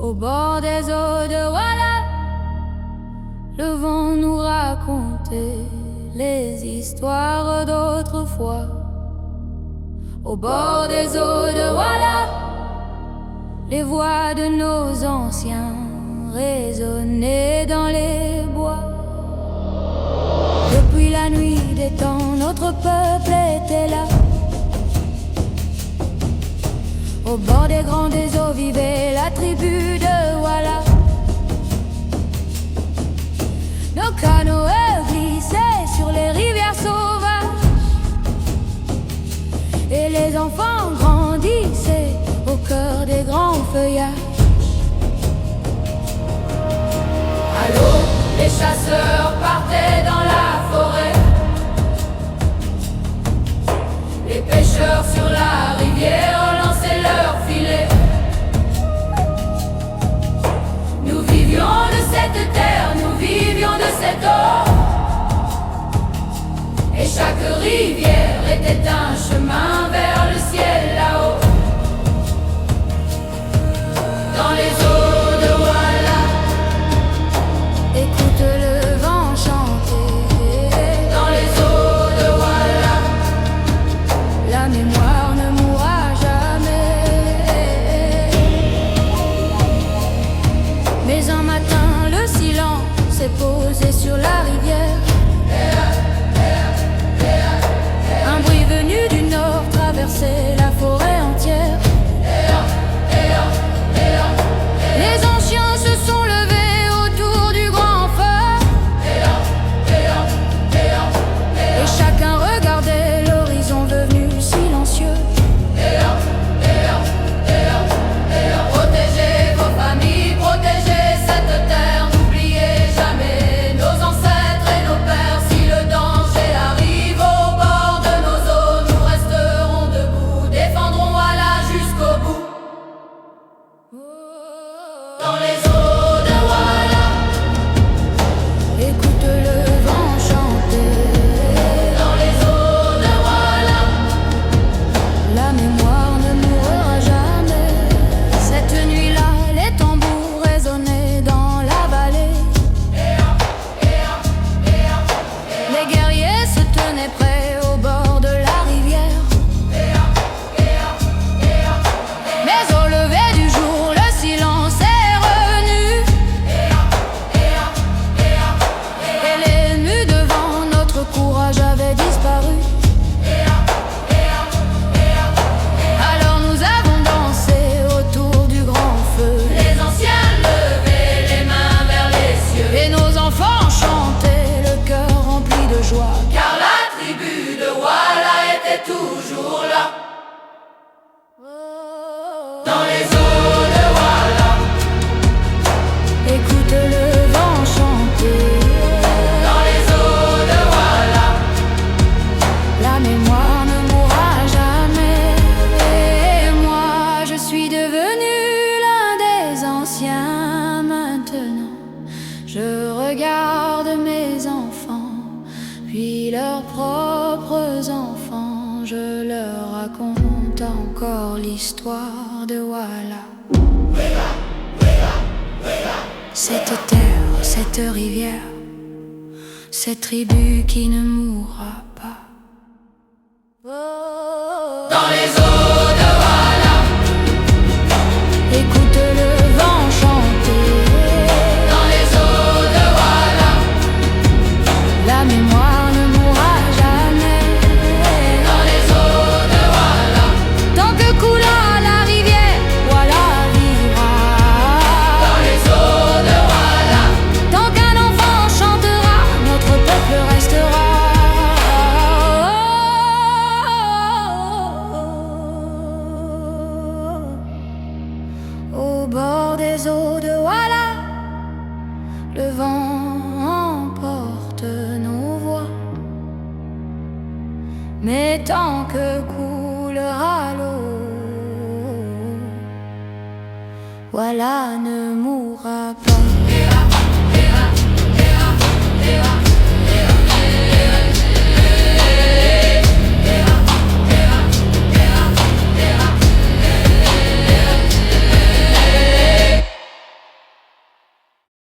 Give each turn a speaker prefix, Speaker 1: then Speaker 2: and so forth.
Speaker 1: Au bord des eaux de Walla, le vent nous racontait les histoires d'autrefois. Au bord des eaux de Walla, les voix de nos anciens résonnaient dans les bois. Depuis la nuit des temps, notre peuple était là. Au bord des grands des eaux vivait la tribu de Walla. Nos canoës glissaient sur les rivières sauvages, et les enfants grandissaient au cœur des grands feuillages. À l'eau, les chasseurs partaient dans la forêt. Les pêcheurs sur la rivière lançaient leurs filets. Nous vivions de cette terre, nous vivions de cette eau. Et chaque rivière était un chemin vers le ciel là-haut. Dans les eaux de Walla, écoute le vent chanter. Dans les eaux de Walla, la mémoire ne mourra jamais. Mais un matin, le silence s'est posé sur la rivière. Un bruit venu du nord traversait la forêt entière. Les anciens se sont levés autour du grand feu, et chacun regardait l'horizon devenu silencieux. Protégez vos familles, protégez cette terre. N'oubliez jamais nos ancêtres et nos pères. Si le danger arrive au bord de nos eaux, nous resterons debout, défendrons Walla jusqu'au bout. Dans les eaux de Walla, écoute le vent chanter. Dans les eaux de Walla, la mémoire ne mourra jamais. Cette nuit-là, les tambours résonnaient dans la vallée. Les guerriers se tenaient prêts au bord de la rivière. Mais au lever du jour, le silence est revenu. Et l'ennemi devant notre courage avait disparu. Alors nous avons dansé autour du grand feu. Les anciens levaient les mains vers les cieux, et nos enfants chantaient, le cœur rempli de joie. Car la tribu de Walla était toujours là. Dans les eaux de Walla, écoute le vent chanter. Dans les eaux de Walla, la mémoire ne mourra jamais. Et moi, je suis devenu l'un des anciens maintenant. Je regarde mes enfants, puis leurs propres enfants. Je leur raconte encore l'histoire de Walla. Cette terre, cette rivière, cette tribu qui ne mourra pas. Dans les eaux de Walla, écoute le vent chanter. Dans les eaux de Walla, la mémoire ne mourra jamais. Dans les eaux de Walla, tant que coulera la rivière, Walla vivra. Dans les eaux de Walla, tant qu'un enfant chantera, notre peuple restera. Au bord des eaux de Walla, le vent emporte nos voix. Mais tant que coulera l'eau, Walla ne mourra pas.